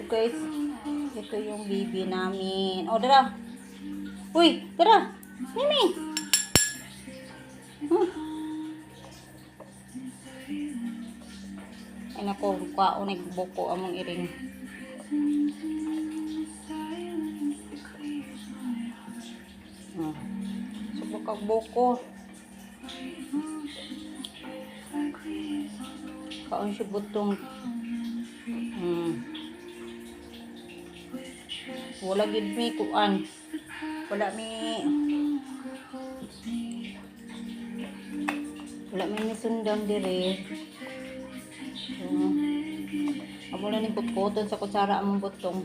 guys. Ito yung baby namin. Oh, dara. Uy, dara. Mimi. Ay nako, kwao nagbuko among iring. Subok kag buko. Kaon siya butong. Wala gid mi kuan. Wala mi sundan dire. Amo na ni putputon sa kutsara among butong.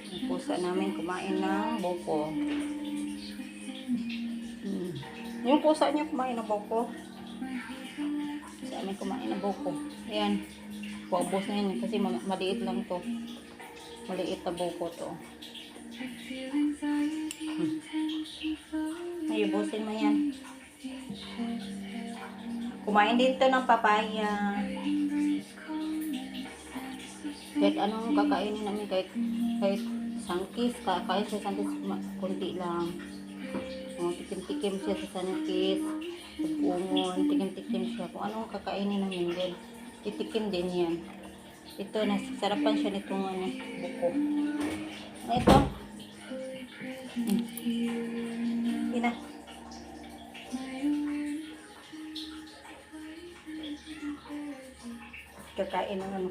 Yung pusa namin kumain ng buko. Yung pusa niya kumain ng buko. Sa amin kumain ng buko. Ayan. Paubos na yan kasi maliit lang to. Maliit na buko to. Ay, ubusin mo yan. Kumain din to ng papaya. Kahit anong kakainin namin, kahit sangkis, kahit sa sangkis, kunti lang. Tikim-tikim siya sa sangkis, pag-ungon, tikim-tikim siya. Kung anong kakainin namin din, titikim din yan. Ito, nasarapan siya nitong buko. Ito. Ina. Kakain ng